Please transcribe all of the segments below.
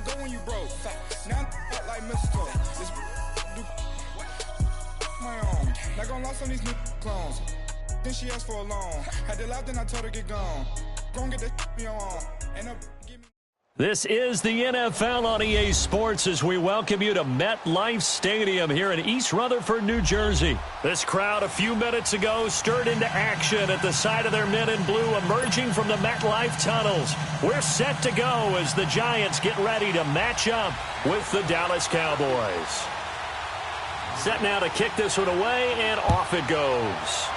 that go when you broke. Now I'm like mistletoe. This do my own. Not gonna lie on these new clones. Then she asked for a loan. Had to laugh, then I told her get gone. Gon' get that me on. End up give me. This is the NFL on EA Sports as we welcome you to MetLife Stadium here in East Rutherford, New Jersey. This crowd a few minutes ago stirred into action at the side of their men in blue emerging from the MetLife tunnels. We're set to go as the Giants get ready to match up with the Dallas Cowboys. Set now to kick this one away, and off it goes.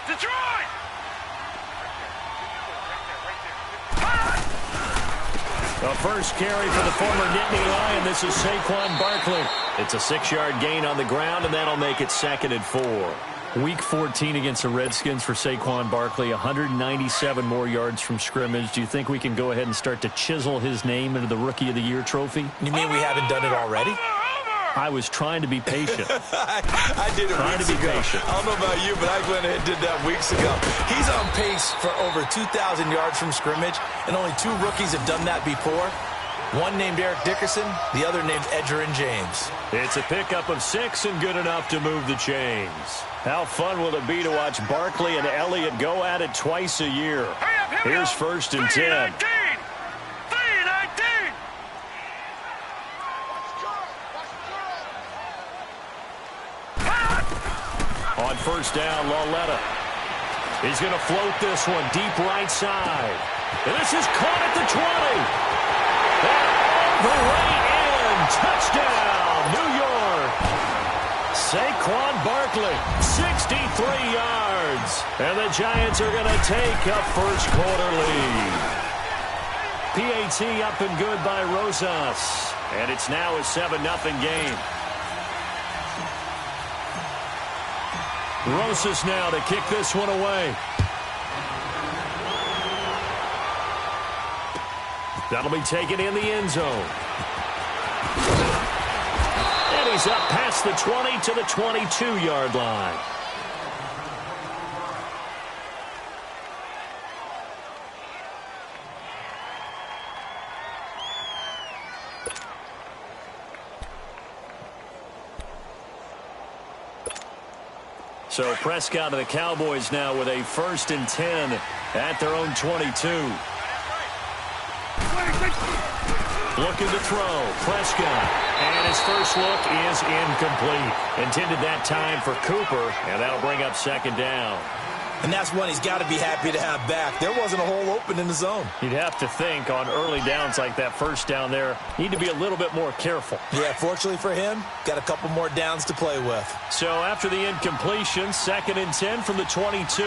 Detroit! The first carry for the former Nittany Lion. This is Saquon Barkley. It's a 6-yard gain on the ground, and that'll make it 2nd and 4. Week 14 against the Redskins for Saquon Barkley, 197 more yards from scrimmage. Do you think we can go ahead and start to chisel his name into the Rookie of the Year trophy? You mean we haven't done it already? I was trying to be patient. I did it weeks ago. Patient. I don't know about you, but I went ahead and did that weeks ago. He's on pace for over 2,000 yards from scrimmage, and only 2 rookies have done that before. One named Eric Dickerson, the other named Edgerrin James. It's a pickup of 6 and good enough to move the chains. How fun will it be to watch Barkley and Elliott go at it twice a year? Here's 1st and 10. On 1st down, Lauletta. He's going to float this one deep right side. And this is caught at the 20. And all the way in. Touchdown, New York. Saquon Barkley, 63 yards. And the Giants are going to take a first-quarter lead. PAT up and good by Rosas. And it's now a 7-0 game. Rosas now to kick this one away. That'll be taken in the end zone. And he's up past the 20 to the 22-yard line. So Prescott of the Cowboys now with a 1st and 10 at their own 22. Looking to throw. Prescott. And his first look is incomplete. Intended that time for Cooper, and that'll bring up 2nd down. And that's one he's got to be happy to have back. There wasn't a hole open in the zone. You'd have to think on early downs like that 1st down there, need to be a little bit more careful. Yeah, fortunately for him, got a couple more downs to play with. So after the incompletion, 2nd and 10 from the 22.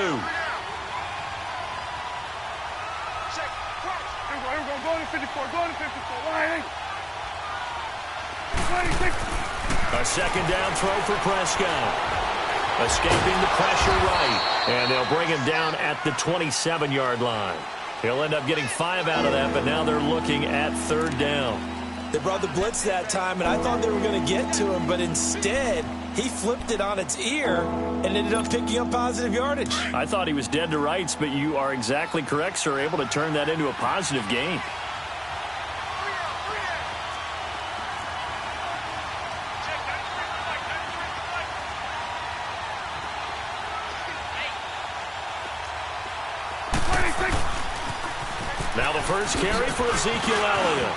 A 2nd down throw for Prescott. Escaping the pressure right. And they'll bring him down at the 27-yard line. He'll end up getting 5 out of that, but now they're looking at 3rd down. They brought the blitz that time, and I thought they were going to get to him, but instead, he flipped it on its ear and ended up picking up positive yardage. I thought he was dead to rights, but you are exactly correct, sir, able to turn that into a positive gain. Now the first carry for Ezekiel Elliott.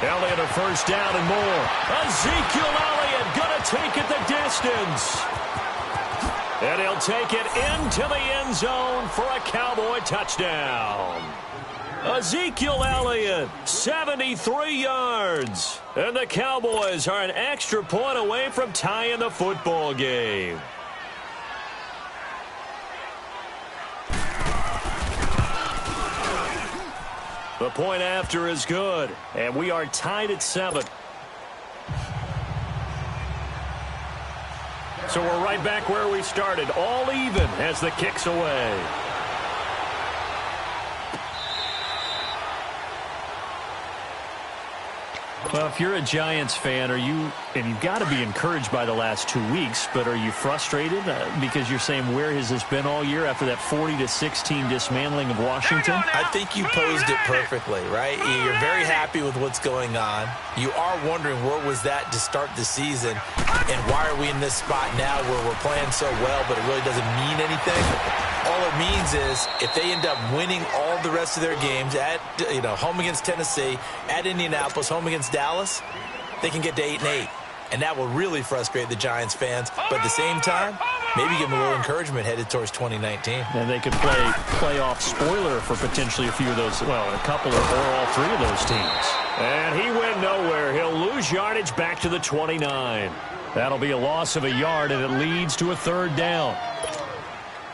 Elliott a 1st down and more. Ezekiel Elliott going to take it the distance. And he'll take it into the end zone for a Cowboy touchdown. Ezekiel Elliott, 73 yards. And the Cowboys are an extra point away from tying the football game. The point after is good, and we are tied at 7. So we're right back where we started, all even as the kick's away. Well, if you're a Giants fan, and you've got to be encouraged by the last 2 weeks, but are you frustrated because you're saying where has this been all year after that 40-16 dismantling of Washington? I think you posed it perfectly, right? You're very happy with what's going on. You are wondering where was that to start the season, and why are we in this spot now where we're playing so well, but it really doesn't mean anything? All it means is if they end up winning all the rest of their games at, home against Tennessee, at Indianapolis, home against Dallas, they can get to 8-8. And that will really frustrate the Giants fans. But at the same time, maybe give them a little encouragement headed towards 2019. And they could play playoff spoiler for potentially a few of those, well, a couple or all 3 of those teams. And he went nowhere. He'll lose yardage back to the 29. That'll be a loss of a yard, and it leads to a 3rd down.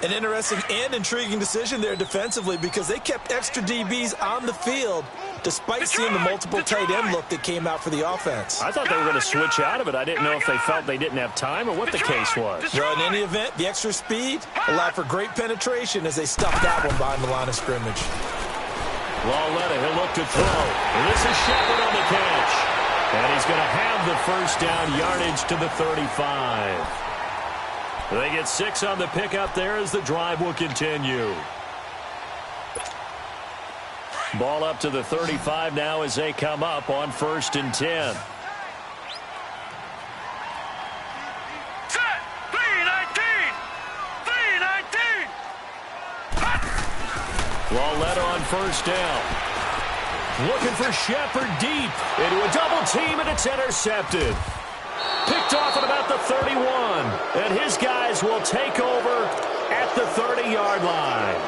An interesting and intriguing decision there defensively because they kept extra DBs on the field despite seeing the multiple tight end look that came out for the offense. I thought they were going to switch out of it. I didn't know if they felt they didn't have time or what the case was. Well, in any event, the extra speed allowed for great penetration as they stuffed that one behind the line of scrimmage. Lauletta, he'll look to throw. And this is Shepard on the catch. And he's going to have the 1st down yardage to the 35. They get 6 on the pickup there as the drive will continue. Ball up to the 35 now as they come up on 1st and 10. Set! 3-19! 3-19! Lauletta on 1st down. Looking for Shepard deep into a double team, and it's intercepted. Picked off at about the 31, and his guys will take over at the 30-yard line.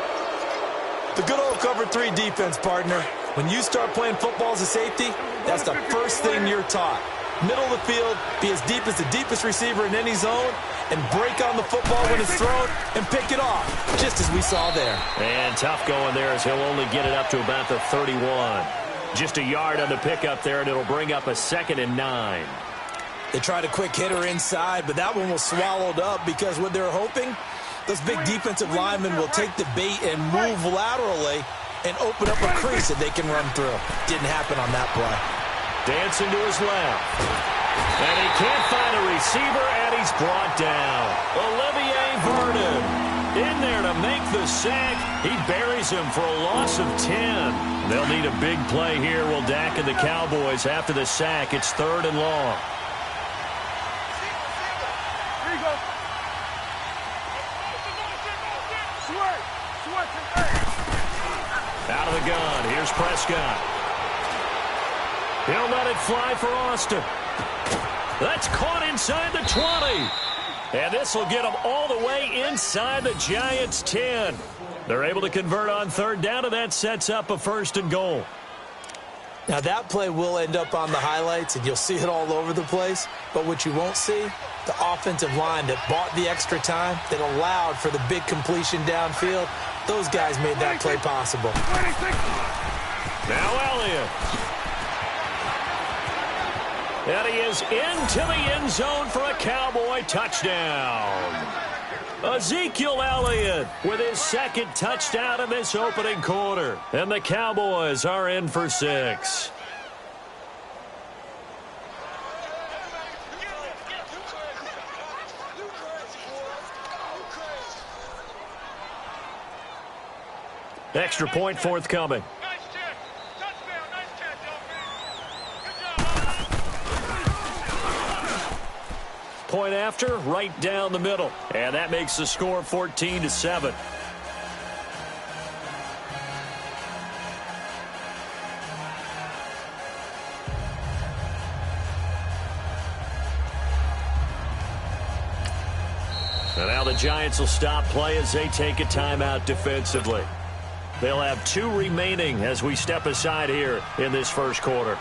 The good old cover 3 defense, partner. When you start playing football as a safety, that's the first thing you're taught. Middle of the field, be as deep as the deepest receiver in any zone, and break on the football when it's thrown and pick it off, just as we saw there. And tough going there as he'll only get it up to about the 31. Just a yard on the pickup there, and it'll bring up a 2nd and 9. They tried a quick hitter inside, but that one was swallowed up because what they're hoping, those big defensive linemen will take the bait and move laterally and open up a crease that they can run through. Didn't happen on that play. Dancing to his left. And he can't find a receiver, and he's brought down. Olivier Vernon in there to make the sack. He buries him for a loss of 10. They'll need a big play here. Will Dak and the Cowboys after the sack. It's 3rd and long. Out of the gun, here's Prescott. He'll let it fly for Austin. That's caught inside the 20. And this will get them all the way inside the Giants' 10. They're able to convert on third down, and that sets up a 1st and goal. Now, that play will end up on the highlights, and you'll see it all over the place. But what you won't see, the offensive line that bought the extra time, that allowed for the big completion downfield, those guys made that play possible. Now Elliott. And he is into the end zone for a Cowboy touchdown. Ezekiel Elliott with his 2nd touchdown in this opening quarter. And the Cowboys are in for 6. Extra point forthcoming. Point after, right down the middle. And that makes the score 14-7. And now the Giants will stop play as they take a timeout defensively. They'll have 2 remaining as we step aside here in this first quarter.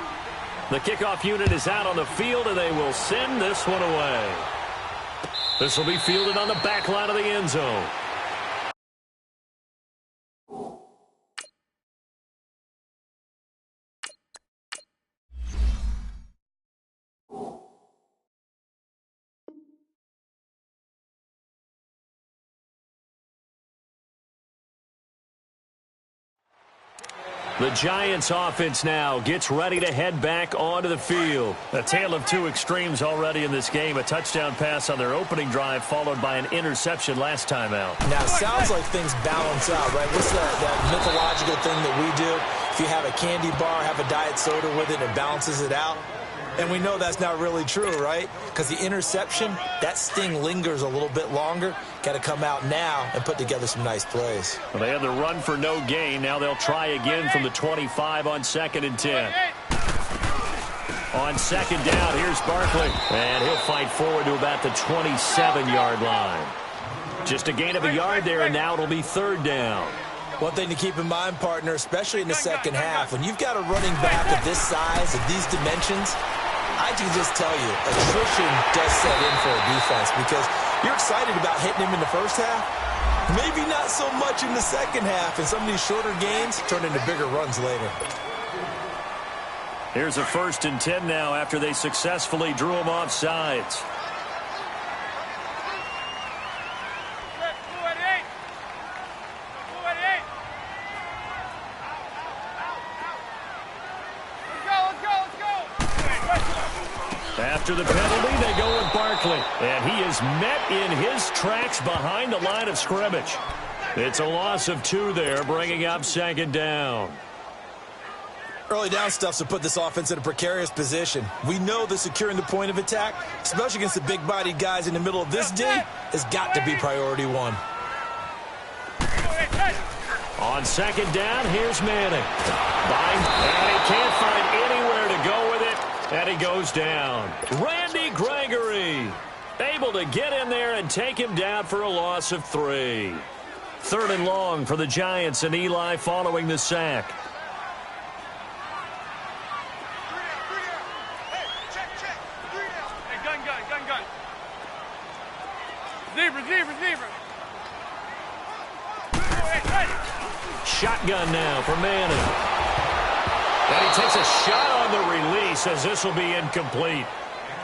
The kickoff unit is out on the field, and they will send this one away. This will be fielded on the back line of the end zone. The Giants offense now gets ready to head back onto the field. A tale of 2 extremes already in this game. A touchdown pass on their opening drive followed by an interception last time out. Now, it sounds like things balance out, right? What's that mythological thing that we do? If you have a candy bar, have a diet soda with it, it balances it out. And we know that's not really true, right? Because the interception, that sting lingers a little bit longer. Got to come out now and put together some nice plays. Well, they had the run for no gain. Now they'll try again from the 25 on 2nd and 10. On 2nd down, here's Barkley. And he'll fight forward to about the 27-yard line. Just a gain of a yard there, and now it'll be 3rd down. One thing to keep in mind, partner, especially in the second half, when you've got a running back of this size, of these dimensions, I can just tell you, attrition does set in for a defense because you're excited about hitting him in the first half. Maybe not so much in the second half, and some of these shorter gains turn into bigger runs later. Here's a 1st and 10 now after they successfully drew him off sides. After the penalty, they go with Barkley. And he is met in his tracks behind the line of scrimmage. It's a loss of 2 there, bringing up 2nd down. Early down stuff's to put this offense in a precarious position. We know that securing the point of attack, especially against the big-bodied guys in the middle of this D, has got to be priority 1. On 2nd down, here's Manning. And he can't find anywhere to go with it. And he goes down. Randy Gregory able to get in there and take him down for a loss of 3. 3rd and long for the Giants and Eli following the sack. Hey, gun. Zebra. Shotgun now for Manning. And he takes a shot on the release as this will be incomplete.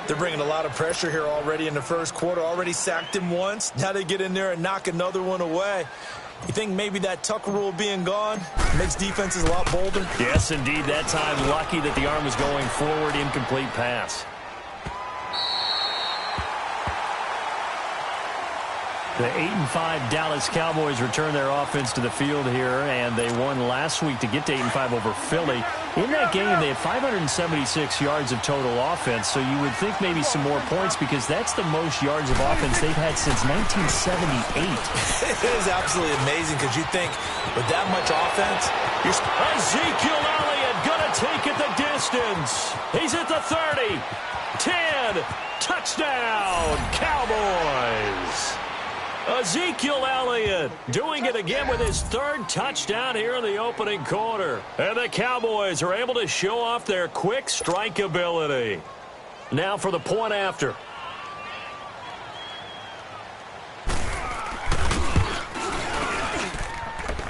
They're bringing a lot of pressure here already in the first quarter. Already sacked him once. Now they get in there and knock another one away. You think maybe that Tucker rule being gone makes defenses a lot bolder? Yes, indeed. That time lucky that the arm was going forward. Incomplete pass. The 8-5 Dallas Cowboys return their offense to the field here, and they won last week to get to 8-5 over Philly. In that game, they had 576 yards of total offense, so you would think maybe some more points because that's the most yards of offense they've had since 1978. It is absolutely amazing because you think with that much offense, Ezekiel Elliott going to take it the distance. He's at the 30. 10. Touchdown, Cowboys. Ezekiel Elliott doing it again with his third touchdown here in the opening quarter. And the Cowboys are able to show off their quick strike ability. Now for the point after.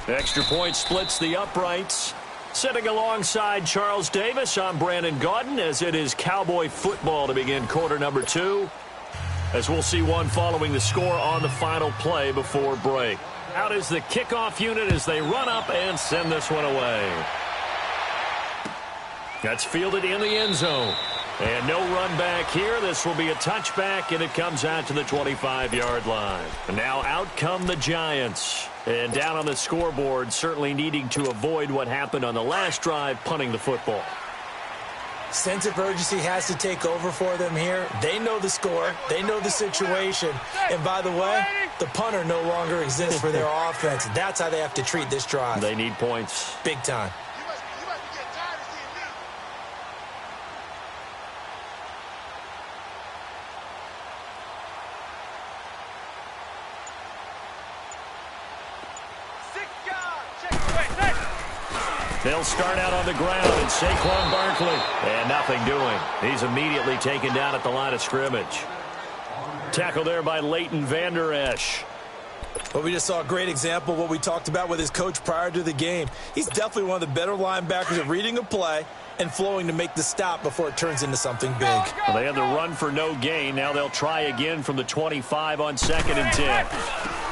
Extra point splits the uprights. Sitting alongside Charles Davis, I'm Brandon Gaudin as it is Cowboy football to begin quarter number 2. As we'll see one following the score on the final play before break. Out is the kickoff unit as they run up and send this one away. That's fielded in the end zone. And no run back here. This will be a touchback, and it comes out to the 25-yard line. And now out come the Giants. And down on the scoreboard, certainly needing to avoid what happened on the last drive, punting the football. Sense of urgency has to take over for them here. They know the score. They know the situation. And by the way, the punter no longer exists for their offense. That's how they have to treat this drive. They need points. Big time. They'll start out on the ground, and Saquon Barkley. And nothing doing. He's immediately taken down at the line of scrimmage. Tackle there by Leighton Vander Esch. Well, we just saw a great example of what we talked about with his coach prior to the game. He's definitely one of the better linebackers at reading a play and flowing to make the stop before it turns into something big. Well, they had the run for no gain. Now they'll try again from the 25 on 2nd and 10.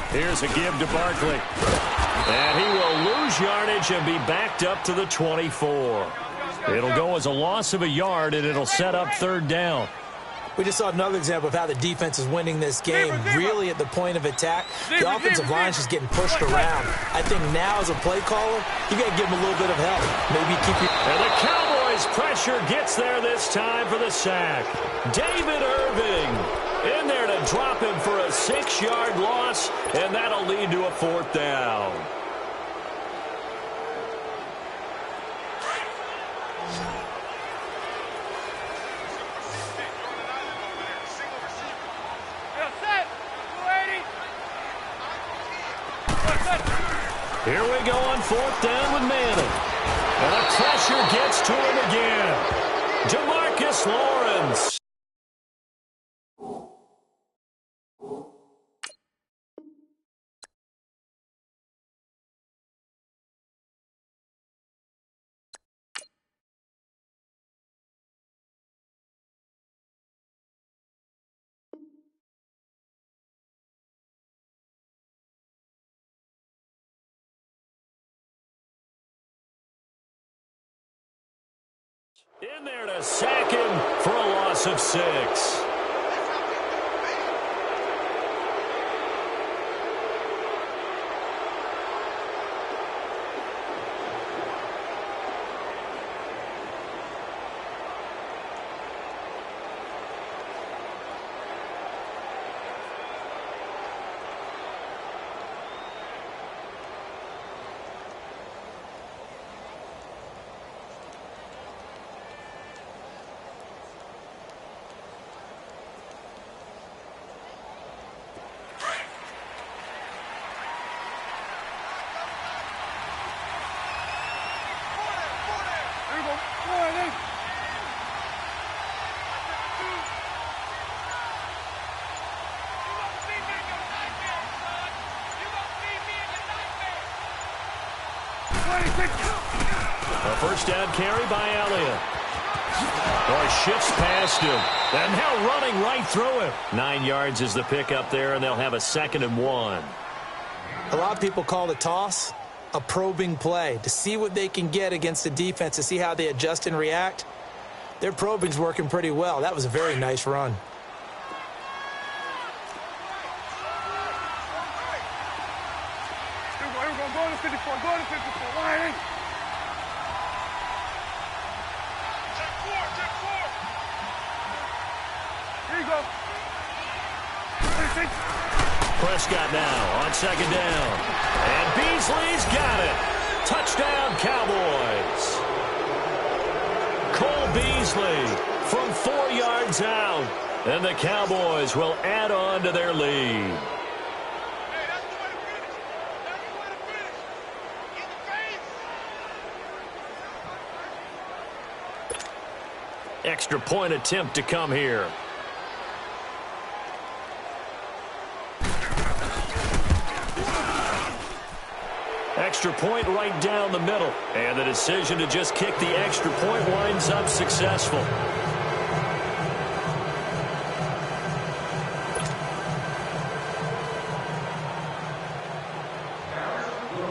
Here's a give to Barkley. And he will lose yardage and be backed up to the 24. It'll go as a loss of a yard, and it'll set up 3rd down. We just saw another example of how the defense is winning this game. Really at the point of attack, the offensive line is just getting pushed around. I think now as a play caller, you got to give him a little bit of help. Maybe keep your... And the Cowboys pressure gets there this time for the sack. David Irving in there to drop him for a 6-yard loss, and that'll lead to a 4th down. Here we go on 4th down with Manning. And the pressure gets to him again. DeMarcus Lawrence. In there to sack him for a loss of 6. A 1st down carry by Elliott. Boy, shifts past him. And now running right through him. 9 yards is the pickup there, and they'll have a 2nd and 1. A lot of people call the toss a probing play to see what they can get against the defense, to see how they adjust and react. Their probing's working pretty well. That was a very nice run. Prescott now on 2nd down. And Beasley's got it. Touchdown, Cowboys. Cole Beasley from 4 yards out. And the Cowboys will add on to their lead. Extra point attempt to come here. Extra point right down the middle. And the decision to just kick the extra point winds up successful.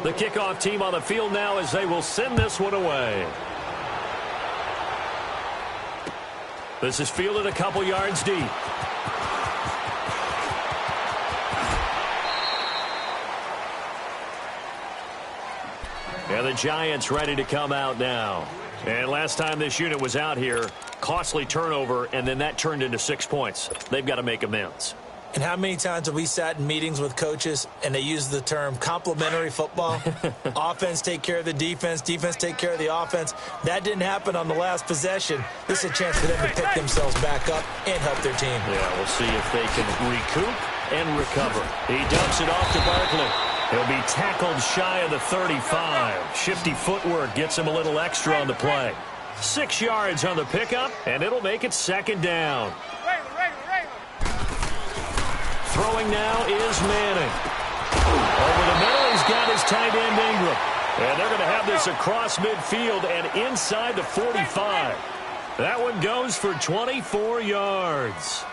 The kickoff team on the field now as they will send this one away. This is fielded a couple yards deep. And the Giants ready to come out now. And last time this unit was out here, costly turnover, and then that turned into 6 points. They've got to make amends. And how many times have we sat in meetings with coaches and they use the term complementary football? Offense take care of the defense, defense take care of the offense. That didn't happen on the last possession. This is a chance for them to pick themselves back up and help their team. Yeah, we'll see if they can recoup and recover. He dumps it off to Barkley. He'll be tackled shy of the 35. Shifty footwork gets him a little extra on the play. 6 yards on the pickup, and it'll make it second down. Throwing now is Manning. Over the middle, he's got his tight end Ingram. And they're going to have this across midfield and inside the 45. That one goes for 24 yards.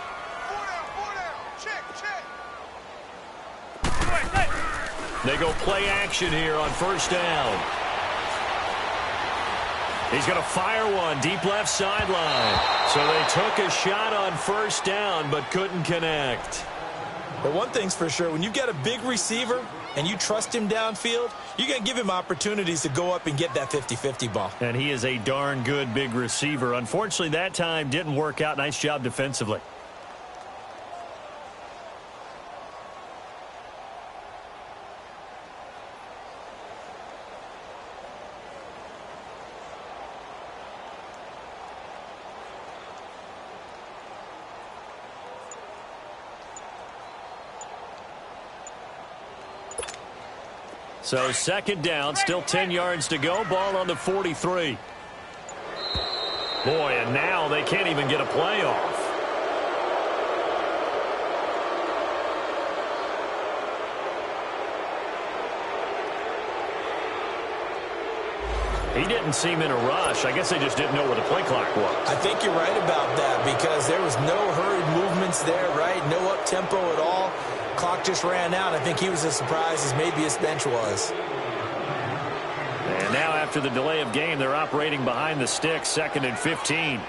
They go play action here on first down. He's going to fire one deep left sideline. So they took a shot on first down but couldn't connect. But one thing's for sure, when you've got a big receiver and you trust him downfield, you're going to give him opportunities to go up and get that 50-50 ball. And he is a darn good big receiver. Unfortunately, that time didn't work out. Nice job defensively. So second down, still 10 yards to go. Ball on the 43. Boy, and now they can't even get a play off. He didn't seem in a rush. I guess they just didn't know where the play clock was. I think you're right about that because there was no hurried movements there, right? No up-tempo at all. Clock just ran out. I think he was as surprised as maybe his bench was. And now after the delay of game, they're operating behind the sticks, 2nd and 15.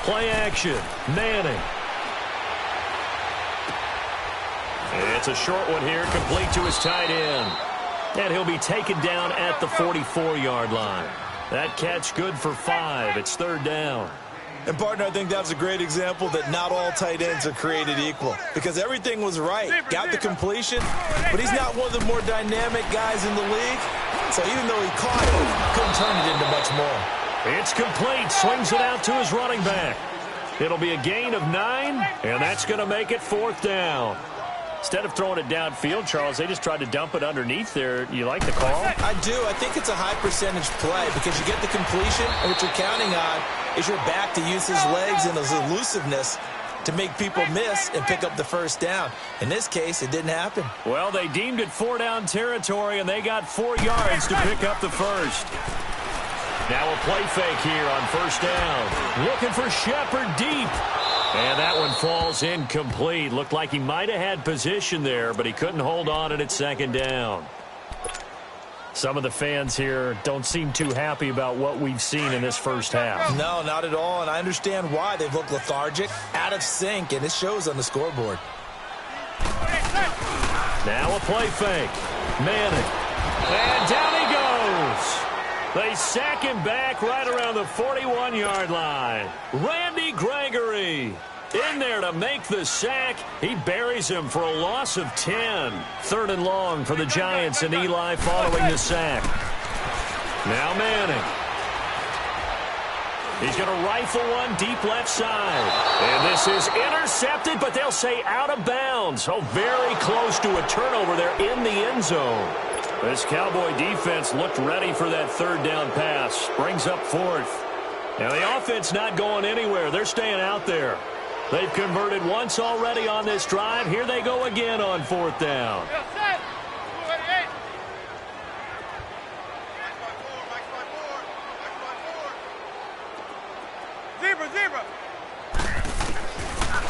Play action. Manning. It's a short one here, complete to his tight end. And he'll be taken down at the 44-yard line. That catch good for 5. It's third down. And, partner, I think that was a great example that not all tight ends are created equal because everything was right. Got the completion, but he's not one of the more dynamic guys in the league. So even though he caught it, couldn't turn it into much more. It's complete. Swings it out to his running back. It'll be a gain of 9, and that's going to make it 4th down. Instead of throwing it downfield, Charles, they just tried to dump it underneath there. You like the call? I do. I think it's a high-percentage play because you get the completion, and what you're counting on is your back to use his legs and his elusiveness to make people miss and pick up the first down. In this case, it didn't happen. Well, they deemed it 4-down territory, and they got 4 yards to pick up the first. Now a play fake here on first down. Looking for Shepard deep. And that one falls incomplete. Looked like he might have had position there, but he couldn't hold on at 2nd down. Some of the fans here don't seem too happy about what we've seen in this first half. No, not at all, and I understand why. They've looked lethargic, out of sync, and it shows on the scoreboard. Now a play fake. Manning. And down he goes. They sack him back right around the 41-yard line. Randy Gregory. In there to make the sack. He buries him for a loss of 10. 3rd and long for the Giants, and Eli following the sack. Now Manning. He's going to rifle one deep left side. And this is intercepted, but they'll say out of bounds. So very close to a turnover there in the end zone. This Cowboy defense looked ready for that 3rd down pass. Brings up 4th. Now the offense not going anywhere. They're staying out there. They've converted once already on this drive. Here they go again on 4th down. Zebra.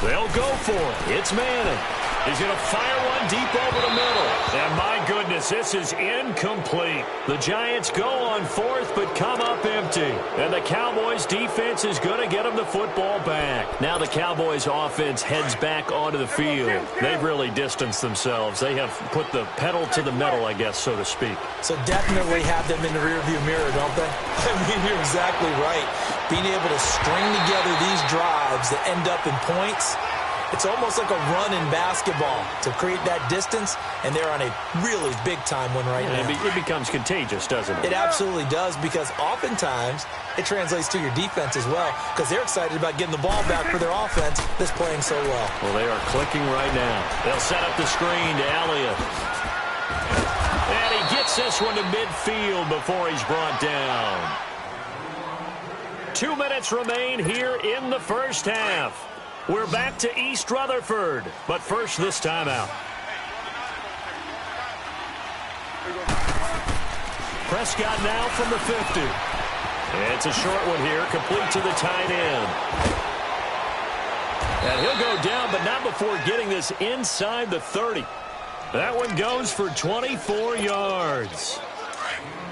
They'll go for it. It's Manning. He's going to fire one deep over the middle. And my goodness, this is incomplete. The Giants go on 4th, but come up empty. And the Cowboys defense is going to get them the football back. Now the Cowboys offense heads back onto the field. They've really distanced themselves. They have put the pedal to the metal, I guess, so to speak. So definitely have them in the rearview mirror, don't they? I mean, you're exactly right. Being able to string together these drives that end up in points, it's almost like a run in basketball to create that distance, and they're on a really big-time one right now. It becomes contagious, doesn't it? It absolutely does, because oftentimes it translates to your defense as well, because they're excited about getting the ball back for their offense that's playing so well. Well, they are clicking right now. They'll set up the screen to Elliott. And he gets this one to midfield before he's brought down. 2 minutes remain here in the first half. We're back to East Rutherford, but first this timeout. Prescott now from the 50. It's a short one here, complete to the tight end. And he'll go down, but not before getting this inside the 30. That one goes for 24 yards.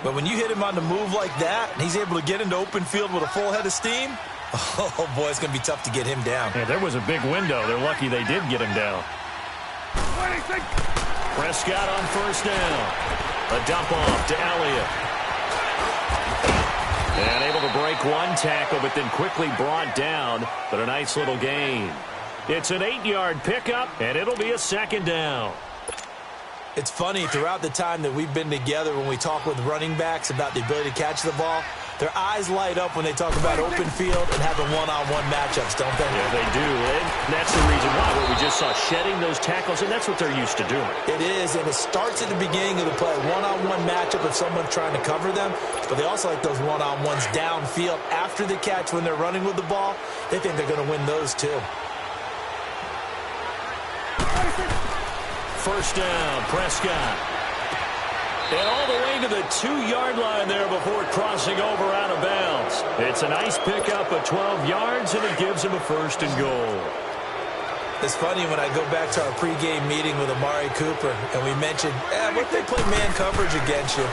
But when you hit him on the move like that, and he's able to get into open field with a full head of steam, oh, boy, it's going to be tough to get him down. Yeah, there was a big window. They're lucky they did get him down. Prescott on 1st down. A dump off to Elliott. And able to break one tackle, but then quickly brought down. But a nice little gain. It's an 8-yard pickup, and it'll be a 2nd down. It's funny, throughout the time that we've been together, when we talk with running backs about the ability to catch the ball, their eyes light up when they talk about open field and having one-on-one matchups, don't they? Yeah, they do. And that's the reason why, what we just saw, shedding those tackles, and that's what they're used to doing. It is, and it starts at the beginning of the play. One-on-one matchup if someone's trying to cover them, but they also like those one-on-ones downfield after the catch when they're running with the ball. They think they're going to win those, too. 1st down, Prescott. And all the way to the 2-yard line there before crossing over out of bounds. It's a nice pickup of 12 yards, and it gives him a 1st and goal. It's funny when I go back to our pregame meeting with Amari Cooper, and we mentioned, what if they play man coverage against you?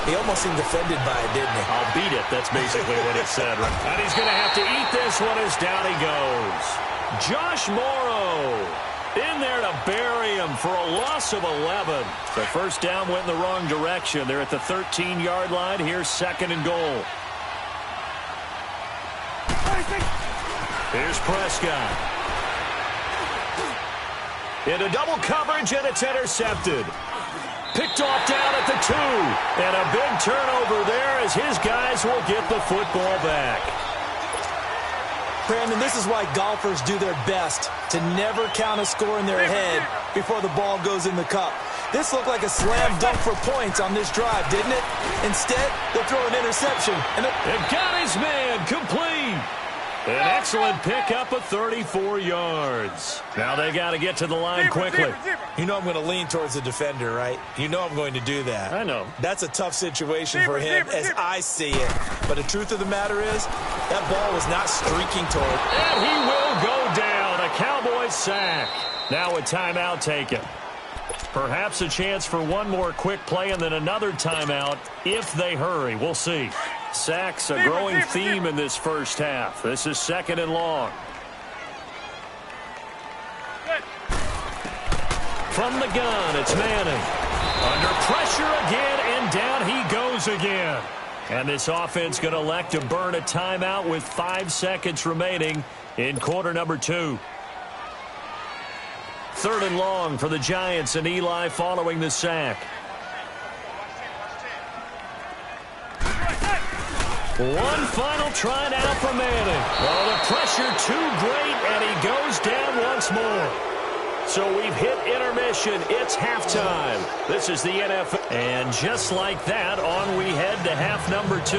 He almost seemed offended by it, didn't he? I'll beat it. That's basically what he said. And he's going to have to eat this one as down he goes. Josh Morrow in there to bury him for a loss of 11. The 1st down went in the wrong direction. They're at the 13-yard line. Here's 2nd and goal. Here's Prescott. Into double coverage, and it's intercepted. Picked off down at the 2. And a big turnover there as his guys will get the football back. Brandon, this is why golfers do their best to never count a score in their head before the ball goes in the cup. This looked like a slam dunk for points on this drive, didn't it? Instead, they'll throw an interception. And got his man complete. An excellent pickup of 34 yards. Now they got to get to the line quickly. You know I'm going to lean towards the defender, right? You know I'm going to do that. I know. That's a tough situation for him as I see it. But the truth of the matter is, that ball was not streaking toward. And he will go down. A Cowboys sack. Now a timeout taken. Perhaps a chance for one more quick play and then another timeout if they hurry. We'll see. Sacks, a growing theme in this first half. This is 2nd and long. From the gun, it's Manning. Under pressure again, and down he goes again. And this offense going to elect to burn a timeout with 5 seconds remaining in quarter number 2. 3rd and long for the Giants, and Eli following the sack. One final try now for Manning. Oh, the pressure too great, and he goes down once more. So we've hit intermission. It's halftime. This is the NFL. And just like that, on we head to half number 2.